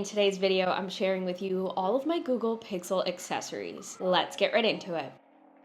In today's video, I'm sharing with you all of my Google Pixel accessories. Let's get right into it.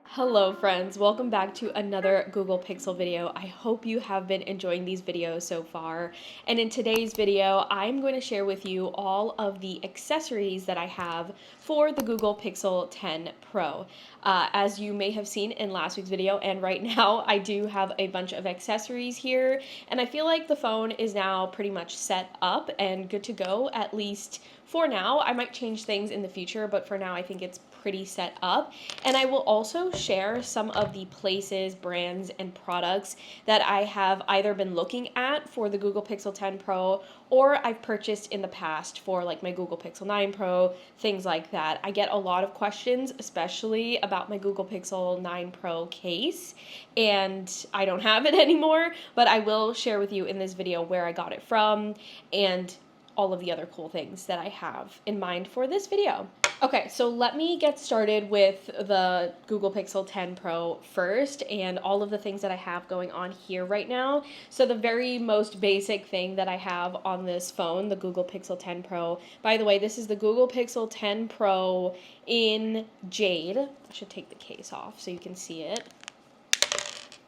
Hello friends, welcome back to another Google Pixel video. I hope you have been enjoying these videos so far. And in today's video, I'm going to share with you all of the accessories that I have for the Google Pixel 10 Pro. As you may have seen in last week's video, and right now I do have a bunch of accessories here, and I feel like the phone is now pretty much set up and good to go, at least for now. I might change things in the future, but for now I think it's pretty set up. And I will also share some of the places, brands, and products that I have either been looking at for the Google Pixel 10 Pro or I've purchased in the past for like my Google Pixel 9 Pro, things like that. I get a lot of questions, especially about my Google Pixel 9 Pro case, and I don't have it anymore, but I will share with you in this video where I got it from and all of the other cool things that I have in mind for this video. Okay, so let me get started with the Google Pixel 10 Pro first and all of the things that I have going on here right now. So the very most basic thing that I have on this phone, the Google Pixel 10 Pro. By the way, this is the Google Pixel 10 Pro in Jade. I should take the case off so you can see it.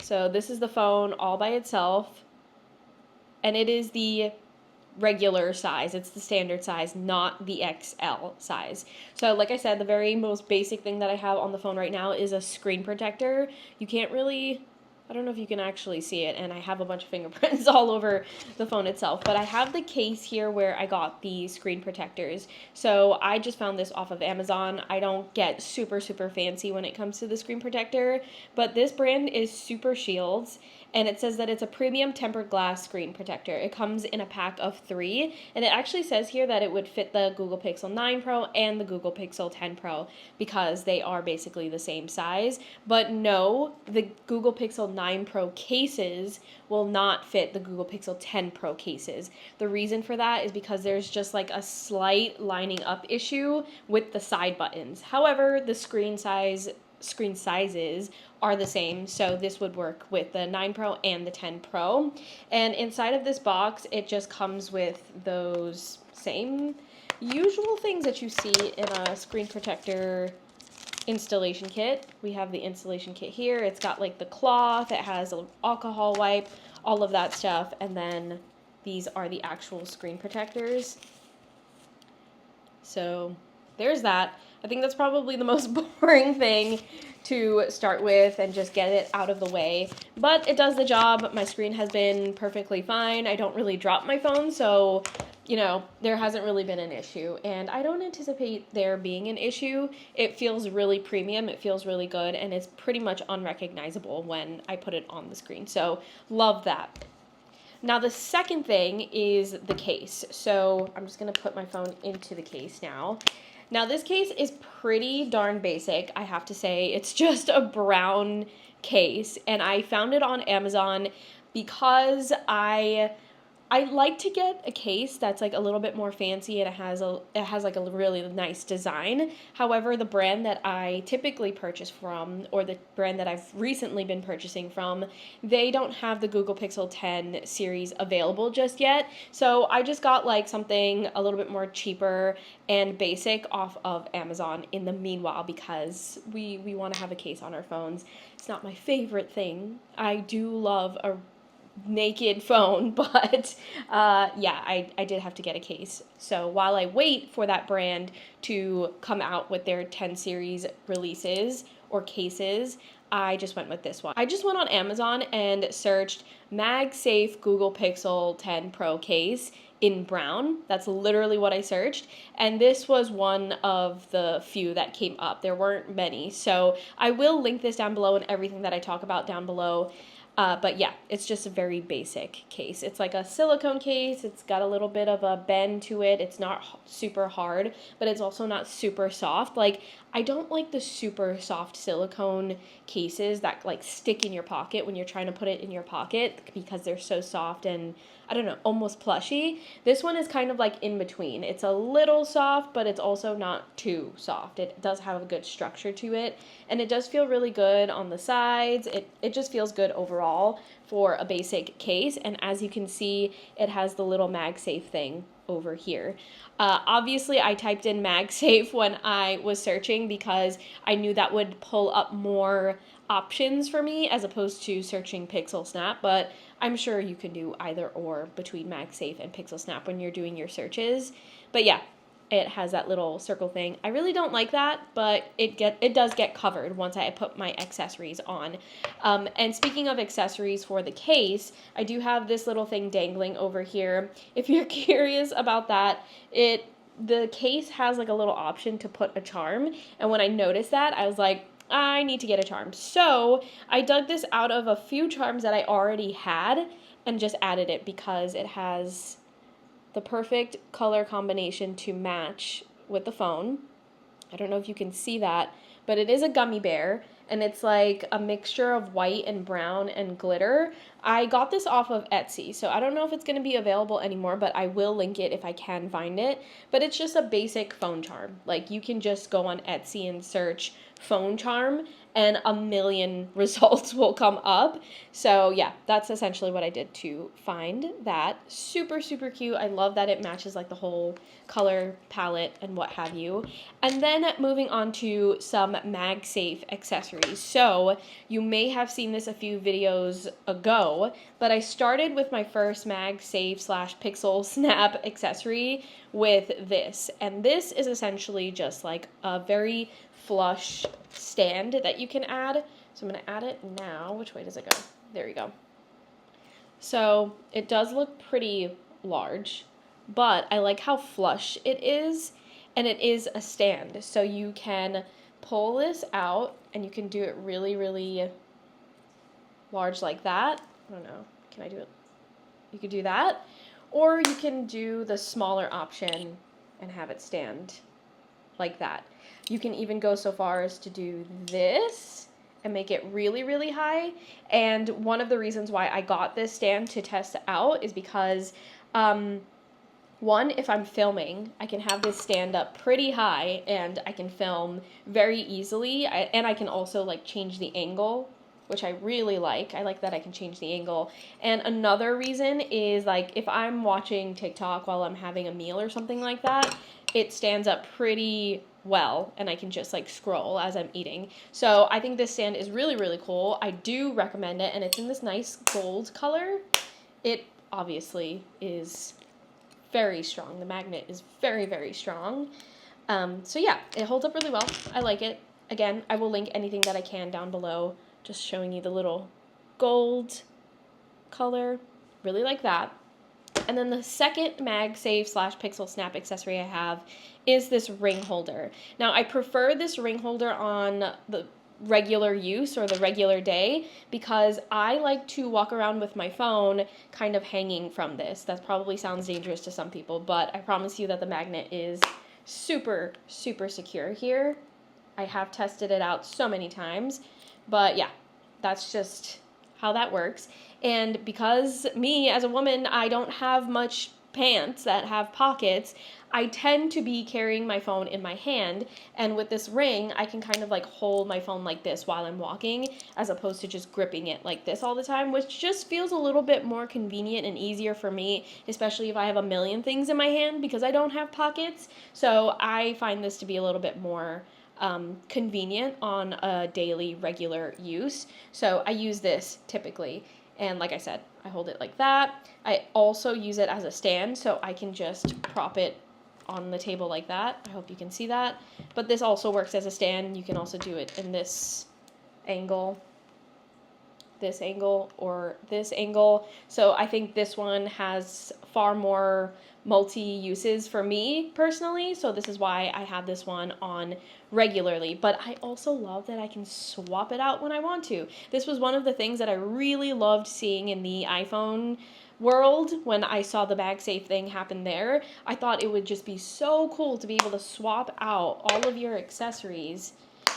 So this is the phone all by itself, and it is the regular size. It's the standard size, not the XL size. So like I said, the very most basic thing that I have on the phone right now is a screen protector. You can't really, I don't know if you can actually see it, and I have a bunch of fingerprints all over the phone itself, but I have the case here where I got the screen protectors. So I just found this off of Amazon. I don't get super fancy when it comes to the screen protector, but this brand is Super Shields, and it says that it's a premium tempered glass screen protector. It comes in a pack of 3, and it actually says here that it would fit the Google Pixel 9 Pro and the Google Pixel 10 Pro because they are basically the same size. But no, the Google Pixel 9 Pro cases will not fit the Google Pixel 10 Pro cases. The reason for that is because there's just like a slight lining up issue with the side buttons. However, the screen sizes are the same, so this would work with the 9 Pro and the 10 Pro. And inside of this box, it just comes with those same usual things that you see in a screen protector installation kit. We have the installation kit here. It's got like the cloth, it has an alcohol wipe, all of that stuff, and then these are the actual screen protectors. So there's that. I think that's probably the most boring thing to start with and just get it out of the way. But it does the job. My screen has been perfectly fine. I don't really drop my phone, so, you know, there hasn't really been an issue. And I don't anticipate there being an issue. It feels really premium. It feels really good. And it's pretty much unrecognizable when I put it on the screen. So love that. Now the second thing is the case. So I'm just going to put my phone into the case now. Now this case is pretty darn basic, I have to say. It's just a brown case, and I found it on Amazon because I like to get a case that's like a little bit more fancy, and it has like a really nice design. However, the brand that I typically purchase from, or the brand that I've recently been purchasing from, they don't have the Google Pixel 10 series available just yet. So I just got like something a little bit more cheaper and basic off of Amazon in the meanwhile, because we want to have a case on our phones. It's not my favorite thing. I do love a naked phone, but yeah, I did have to get a case. So while I wait for that brand to come out with their 10 series releases or cases, I just went with this one. I just went on Amazon and searched MagSafe Google Pixel 10 Pro case in brown. That's literally what I searched, and this was one of the few that came up. There weren't many, so I will link this down below and everything that I talk about down below. But yeah, it's just a very basic case. It's like a silicone case. It's got a little bit of a bend to it. It's not super hard, but it's also not super soft. Like, I don't like the super soft silicone cases that like stick in your pocket when you're trying to put it in your pocket because they're so soft and, I don't know, almost plushy. This one is kind of like in between. It's a little soft, but it's also not too soft. It does have a good structure to it, and it does feel really good on the sides. It just feels good overall for a basic case, and as you can see, it has the little MagSafe thing over here. Obviously, I typed in MagSafe when I was searching because I knew that would pull up more options for me as opposed to searching Pixel Snap, but I'm sure you can do either or between MagSafe and Pixel Snap when you're doing your searches. But yeah, it has that little circle thing. I really don't like that, but it does get covered once I put my accessories on. And speaking of accessories for the case, I do have this little thing dangling over here. If you're curious about that, the case has like a little option to put a charm, and when I noticed that, I was like, I need to get a charm. So I dug this out of a few charms that I already had and just added it because it has the perfect color combination to match with the phone. I don't know if you can see that, but it is a gummy bear, and it's like a mixture of white and brown and glitter. I got this off of Etsy, so I don't know if it's going to be available anymore, but I will link it if I can find it. But it's just a basic phone charm. Like, you can just go on Etsy and search phone charm, and a million results will come up. So yeah, that's essentially what I did to find that. Super, super cute. I love that it matches like the whole color palette and what have you. And then moving on to some MagSafe accessories. So you may have seen this a few videos ago, but I started with my first MagSafe / Pixel Snap accessory with this. And this is essentially just like a very flush stand that you can add. So I'm going to add it now. Which way does it go? There you go. So it does look pretty large, but I like how flush it is, and it is a stand. So you can pull this out and you can do it really, really large like that. I don't know. Can I do it? You could do that, or you can do the smaller option and have it stand like that. You can even go so far as to do this and make it really, really high. And one of the reasons why I got this stand to test out is because, one, if I'm filming, I can have this stand up pretty high and I can film very easily. And I can also like change the angle, which I really like. I like that I can change the angle. And another reason is like if I'm watching TikTok while I'm having a meal or something like that, it stands up pretty well and I can just like scroll as I'm eating. So I think this stand is really, really cool. I do recommend it, and it's in this nice gold color. It obviously is very strong. The magnet is very, very strong. So yeah, it holds up really well. I like it. Again, I will link anything that I can down below, just showing you the little gold color. Really like that. And then the second MagSafe / Pixel Snap accessory I have is this ring holder. Now, I prefer this ring holder on the regular use or the regular day because I like to walk around with my phone kind of hanging from this. That probably sounds dangerous to some people, but I promise you that the magnet is super, super secure here. I have tested it out so many times, but yeah, that's just how that works. And because me as a woman, I don't have much pants that have pockets, I tend to be carrying my phone in my hand, and with this ring, I can kind of like hold my phone like this while I'm walking, as opposed to just gripping it like this all the time, which just feels a little bit more convenient and easier for me, especially if I have a million things in my hand because I don't have pockets. So I find this to be a little bit more convenient on a daily regular use. So I use this typically. And like I said, I hold it like that. I also use it as a stand, so I can just prop it on the table like that. I hope you can see that. But this also works as a stand. You can also do it in this angle, or this angle. So I think this one has far more multi-uses for me personally. So this is why I have this one on regularly. But I also love that I can swap it out when I want to. This was one of the things that I really loved seeing in the iPhone world when I saw the MagSafe thing happen there. I thought it would just be so cool to be able to swap out all of your accessories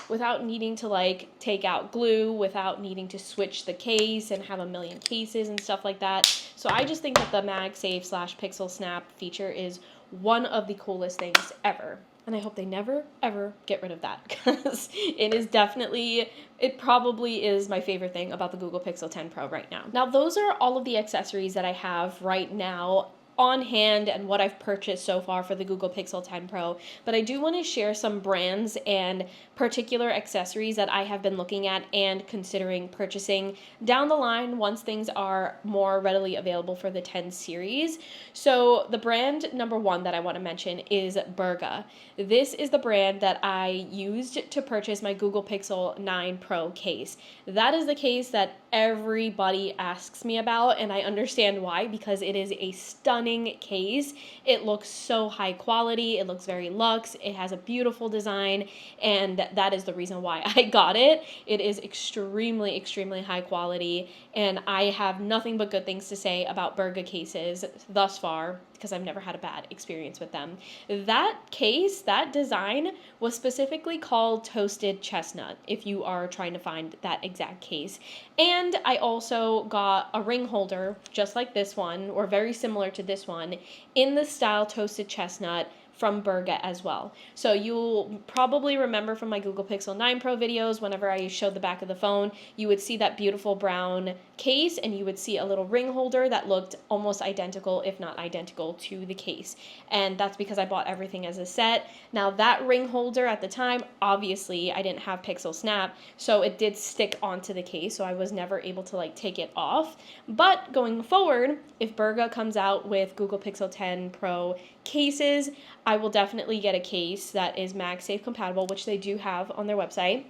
without needing to like take out glue, without needing to switch the case and have a million cases and stuff like that. So I just think that the MagSafe / Pixel Snap feature is one of the coolest things ever. And I hope they never, ever get rid of that, because it probably is my favorite thing about the Google Pixel 10 Pro right now. Now, those are all of the accessories that I have right now on hand and what I've purchased so far for the Google Pixel 10 Pro, but I do want to share some brands and particular accessories that I have been looking at and considering purchasing down the line once things are more readily available for the 10 series. So the brand number one that I want to mention is Berga. This is the brand that I used to purchase my Google Pixel 9 Pro case. That is the case that everybody asks me about, and I understand why, because it is a stunning case. It looks so high quality, it looks very luxe, it has a beautiful design, and that is the reason why I got it. It is extremely, extremely high quality, and I have nothing but good things to say about Berga cases thus far, because I've never had a bad experience with them. That case, that design, was specifically called Toasted Chestnut, if you are trying to find that exact case. And I also got a ring holder, just like this one, or very similar to this one, in the style Toasted Chestnut, from Berga as well. So you'll probably remember from my Google Pixel 9 Pro videos, whenever I showed the back of the phone, you would see that beautiful brown case, and you would see a little ring holder that looked almost identical, if not identical, to the case. And that's because I bought everything as a set. Now that ring holder at the time, obviously I didn't have Pixel Snap, so it did stick onto the case, so I was never able to take it off. But going forward, if Berga comes out with Google Pixel 10 Pro cases, I will definitely get a case that is MagSafe compatible, which they do have on their website,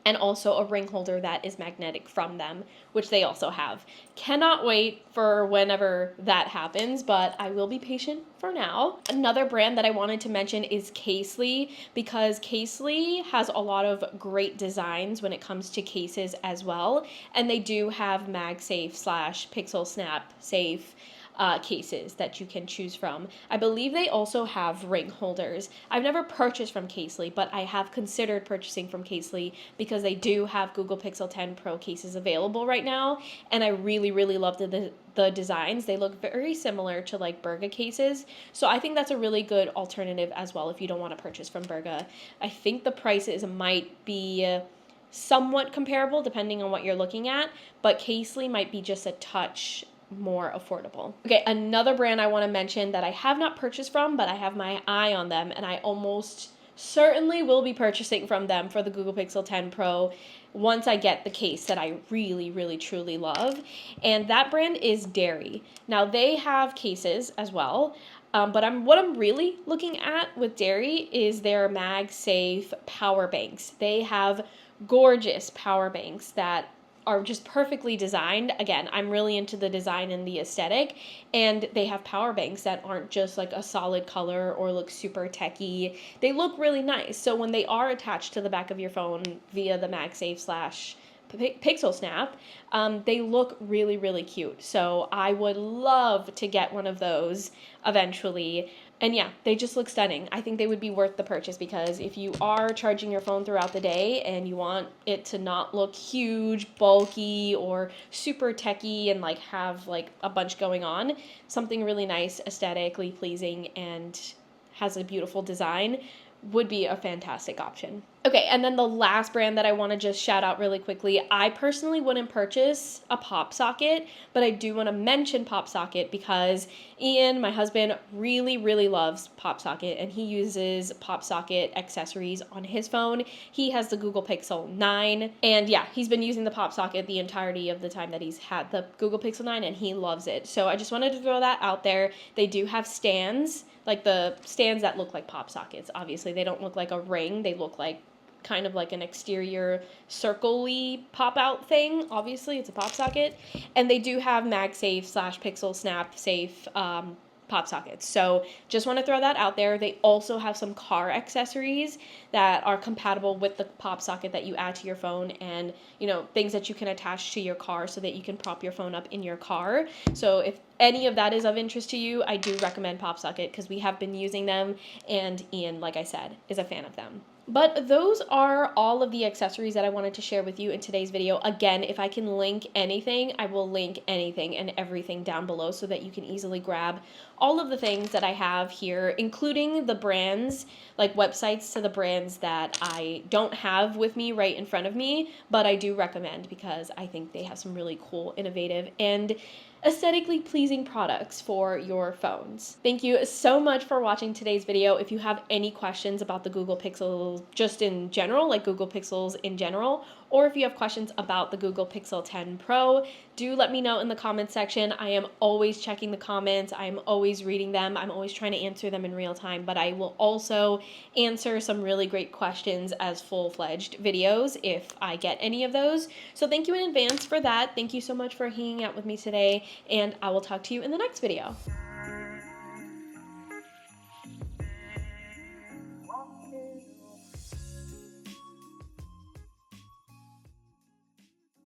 and also a ring holder that is magnetic from them, which they also have. Cannot wait for whenever that happens, but I will be patient for now. Another brand that I wanted to mention is Casely, because Casely has a lot of great designs when it comes to cases as well, and they do have MagSafe / Pixel Snap safe cases that you can choose from. I believe they also have ring holders. I've never purchased from Casely, but I have considered purchasing from Casely because they do have Google Pixel 10 Pro cases available right now, and I really, really love the designs. They look very similar to Berga cases, so I think that's a really good alternative as well if you don't want to purchase from Berga. I think the prices might be somewhat comparable depending on what you're looking at, but Casely might be just a touch more affordable. Okay, another brand I want to mention that I have not purchased from, but I have my eye on them, and I almost certainly will be purchasing from them for the Google Pixel 10 Pro once I get the case that I really, really, truly love, and that brand is Dairy. Now, they have cases as well, but what I'm really looking at with Dairy is their MagSafe power banks. They have gorgeous power banks that are just perfectly designed. Again, I'm really into the design and the aesthetic, and they have power banks that aren't just a solid color or look super techy. They look really nice. So when they are attached to the back of your phone via the MagSafe / Pixel Snap, they look really, really cute. So I would love to get one of those eventually. And yeah, they just look stunning. I think they would be worth the purchase, because if you are charging your phone throughout the day and you want it to not look huge, bulky, or super techy and have a bunch going on, something really nice, aesthetically pleasing, and has a beautiful design would be a fantastic option. Okay, and then the last brand that I want to just shout out really quickly, I personally wouldn't purchase a pop socket, but I do want to mention pop socket because Ian, my husband, really, really loves pop socket, and he uses pop socket accessories on his phone. He has the Google Pixel 9, and yeah, he's been using the pop socket the entirety of the time that he's had the Google Pixel 9, and he loves it. So I just wanted to throw that out there. They do have stands, the stands that look like pop sockets. Obviously, they don't look like a ring. They look kind of like an exterior circle-y pop-out thing. Obviously, it's a pop socket. And they do have MagSafe / Pixel Snap safe pop sockets. So just want to throw that out there. They also have some car accessories that are compatible with the pop socket that you add to your phone, and things that you can attach to your car so that you can prop your phone up in your car. So if any of that is of interest to you, I do recommend pop socket because we have been using them, and Ian, like I said, is a fan of them. But those are all of the accessories that I wanted to share with you in today's video. Again, if I can link anything, I will link anything and everything down below so that you can easily grab all of the things that I have here, including the brands, websites to the brands that I don't have with me right in front of me, but I do recommend because I think they have some really cool, innovative, and aesthetically pleasing products for your phones. Thank you so much for watching today's video. If you have any questions about the Google Pixel just in general, like Google Pixels in general, or if you have questions about the Google Pixel 10 Pro, do let me know in the comments section. I am always checking the comments. I'm always reading them. I'm always trying to answer them in real time, but I will also answer some really great questions as full-fledged videos if I get any of those. So thank you in advance for that. Thank you so much for hanging out with me today, and I will talk to you in the next video.